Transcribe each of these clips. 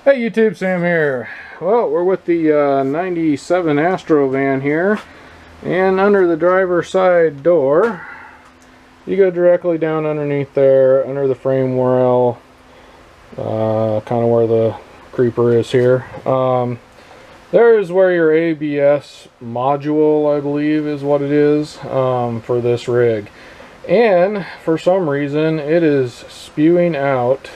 Hey YouTube, Sam here. Well, we're with the 97 Astro van here, and under the driver's side door, you go directly down underneath there, under the frame rail, kind of where the creeper is here. There is where your ABS module, I believe is what it is, for this rig. And for some reason, it is spewing out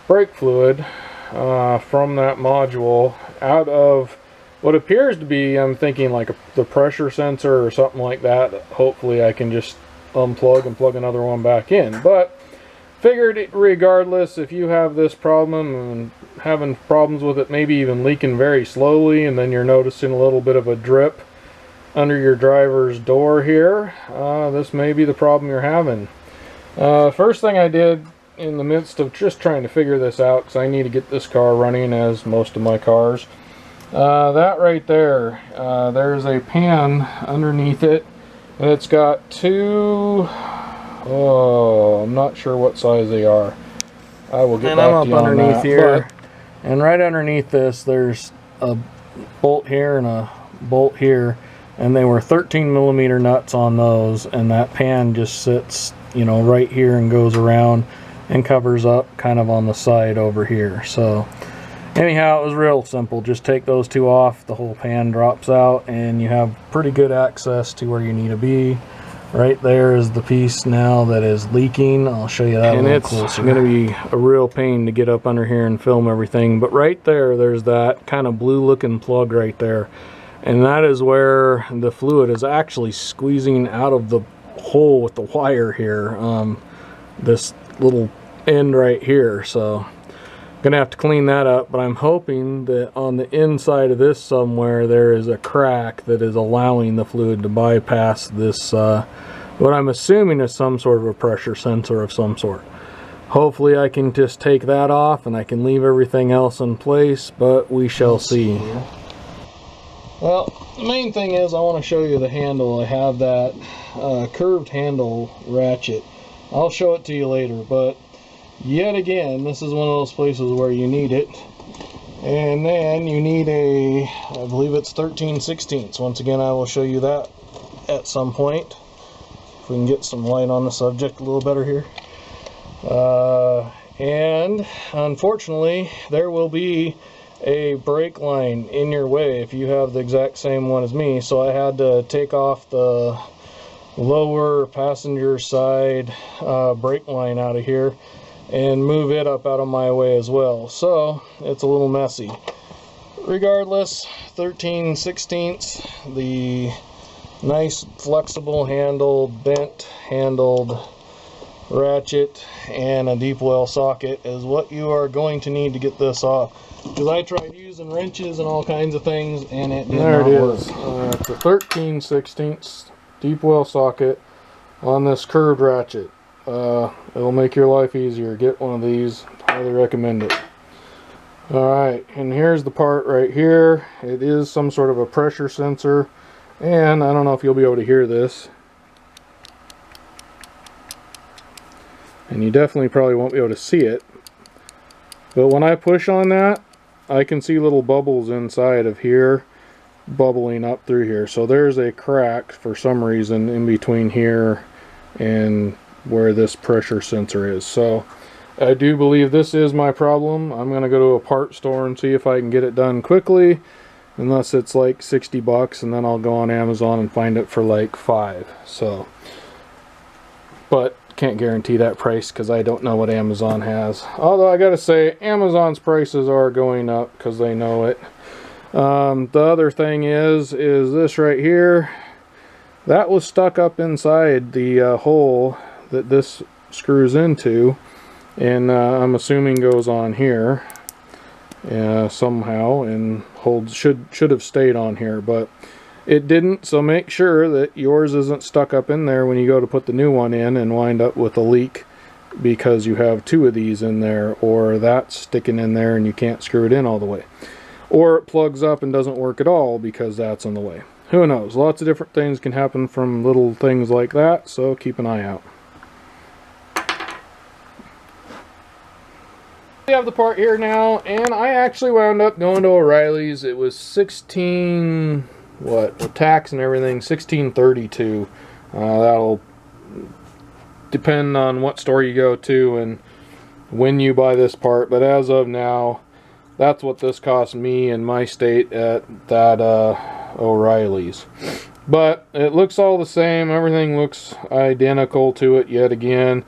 brake fluid from that module out of what appears to be, I'm thinking like the pressure sensor or something like that. Hopefully I can just unplug and plug another one back in, but figured regardless, if you have this problem and having problems with it maybe even leaking very slowly, and then you're noticing a little bit of a drip under your driver's door here, this may be the problem you're having. First thing I did in the midst of just trying to figure this out, because I need to get this car running as most of my cars, that right there, there's a pan underneath it, and it's got two, I'm not sure what size they are. I will get back to you on underneath that. Here, and right underneath this there's a bolt here and a bolt here, and they were 13mm nuts on those, and that pan just sits, you know, right here and goes around and covers up kind of on the side over here. So anyhow, it was real simple. Just take those two off, the whole pan drops out, and you have pretty good access to where you need to be. Right there is the piece now that is leaking. I'll show you that a little closer. It's going to be a real pain to get up under here and film everything, but right there, there's that kind of blue looking plug right there, and that is where the fluid is actually squeezing out of the hole with the wire here, this little end right here. So I'm gonna have to clean that up, but I'm hoping that on the inside of this somewhere there is a crack that is allowing the fluid to bypass this, what I'm assuming is some sort of a pressure sensor of some sort. Hopefully I can just take that off and I can leave everything else in place, but we shall see. Well, the main thing is I want to show you the handle. I have that curved handle ratchet. I'll show it to you later, but yet again, this is one of those places where you need it. And then you need a, I believe it's 13/16. Once again, I will show you that at some point. If we can get some light on the subject a little better here. And unfortunately, there will be a brake line in your way if you have the exact same one as me. So I had to take off the lower passenger side brake line out of here and move it up out of my way as well. So it's a little messy. Regardless, 13/16, the nice flexible handle, bent handled ratchet, and a deep well socket is what you are going to need to get this off. Because I tried using wrenches and all kinds of things, and it did not work. It's a 13/16 deep well socket on this curved ratchet. It'll make your life easier. Get one of these. Highly recommend it. Alright, and here's the part right here. It is some sort of a pressure sensor, and I don't know if you'll be able to hear this, and you definitely probably won't be able to see it, but when I push on that, I can see little bubbles inside of here bubbling up through here. So there's a crack for some reason in between here and where this pressure sensor is. So I do believe this is my problem. I'm gonna go to a part store and see if I can get it done quickly, unless it's like 60 bucks, and then I'll go on Amazon and find it for like $5. So, but can't guarantee that price because I don't know what Amazon has. Although I gotta say, Amazon's prices are going up because they know it. The other thing is this right here. That was stuck up inside the hole that this screws into, and I'm assuming goes on here somehow, and holds should have stayed on here, but it didn't. So make sure that yours isn't stuck up in there when you go to put the new one in and wind up with a leak because you have two of these in there, or that's sticking in there and you can't screw it in all the way. Or it plugs up and doesn't work at all because that's in the way. Who knows? Lots of different things can happen from little things like that, so keep an eye out. We have the part here now, and I actually wound up going to O'Reilly's. It was 16, what, with tax and everything, 1632. That'll depend on what store you go to and when you buy this part, but as of now, that's what this cost me in my state at that O'Reilly's. But it looks all the same. Everything looks identical to it yet again.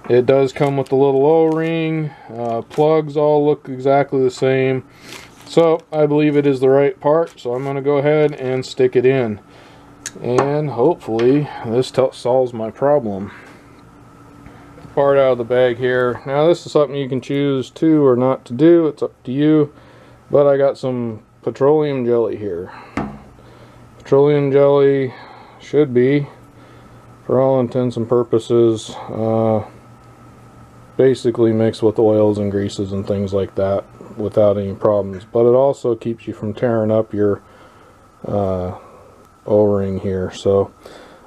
It does come with a little O-ring. Plugs all look exactly the same. So I believe it is the right part. So I'm going to go ahead and stick it in. And hopefully this solves my problem. Part out of the bag here. Now this is something you can choose to or not to do. It's up to you. But I got some petroleum jelly here. Petroleum jelly should be, for all intents and purposes, basically mixed with oils and greases and things like that without any problems. But it also keeps you from tearing up your O-ring here. So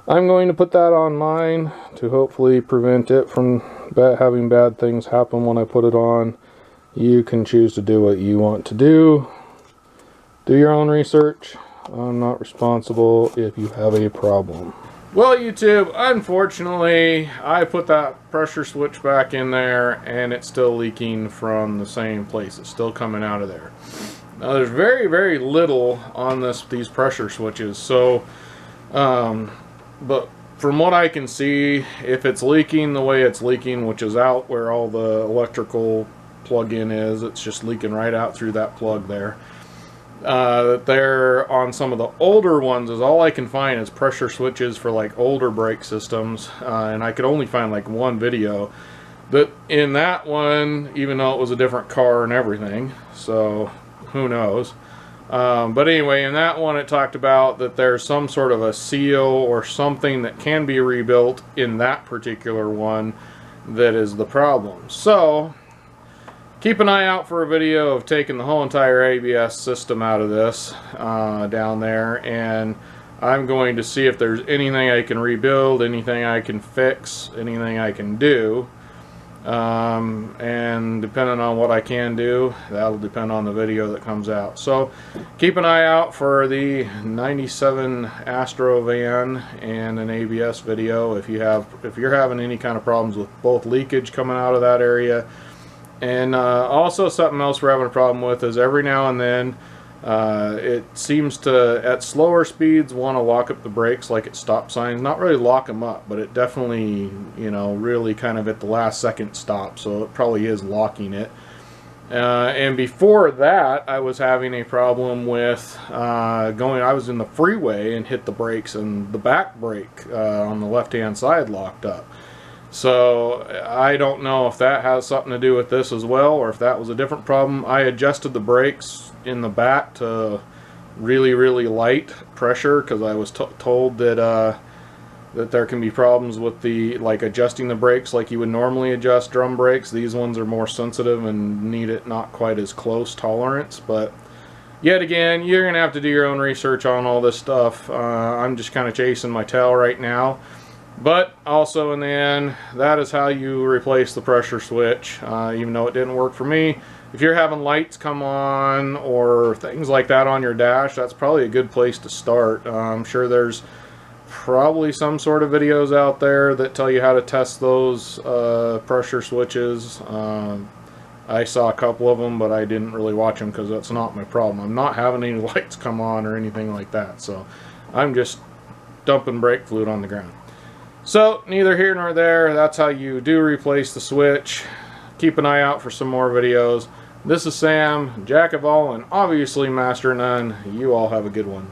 I'm going to put that on mine to hopefully prevent it from having bad things happen when I put it on. You can choose to do what you want to do. Do your own research. I'm not responsible if you have a problem. Well, YouTube, unfortunately, I put that pressure switch back in there and it's still leaking from the same place. It's still coming out of there. Now, there's very, very little on these pressure switches. So, but from what I can see, if it's leaking the way it's leaking, which is out where all the electrical plug-in is, it's just leaking right out through that plug there. There on some of the older ones is all I can find is pressure switches for like older brake systems, and I could only find like one video. But in that one, even though it was a different car and everything, so who knows. But anyway, in that one it talked about that there's some sort of a seal or something that can be rebuilt in that particular one that is the problem. So keep an eye out for a video of taking the whole entire ABS system out of this down there, and I'm going to see if there's anything I can rebuild, anything I can fix, anything I can do. And depending on what I can do, that'll depend on the video that comes out. So keep an eye out for the 97 Astro van and an ABS video if you're having any kind of problems with both leakage coming out of that area. And also something else we're having a problem with is every now and then it seems to, at slower speeds, want to lock up the brakes like at stop signs. Not really lock them up, but it definitely, you know, really kind of at the last second stop. So it probably is locking it. And before that, I was having a problem with I was in the freeway and hit the brakes, and the back brake on the left-hand side locked up. So I don't know if that has something to do with this as well, or if that was a different problem. I adjusted the brakes in the back to really, really light pressure because I was told that that there can be problems with like adjusting the brakes like you would normally adjust drum brakes. These ones are more sensitive and need it not quite as close tolerance. But yet again, you're gonna have to do your own research on all this stuff. I'm just kind of chasing my tail right now. But also in the end, that is how you replace the pressure switch, even though it didn't work for me. If you're having lights come on or things like that on your dash, that's probably a good place to start. I'm sure there's probably some sort of videos out there that tell you how to test those pressure switches. I saw a couple of them, but I didn't really watch them because that's not my problem. I'm not having any lights come on or anything like that, so I'm just dumping brake fluid on the ground. So, neither here nor there. That's how you do replace the switch. Keep an eye out for some more videos. This is Sam, Jack of all and obviously Master of none. You all have a good one.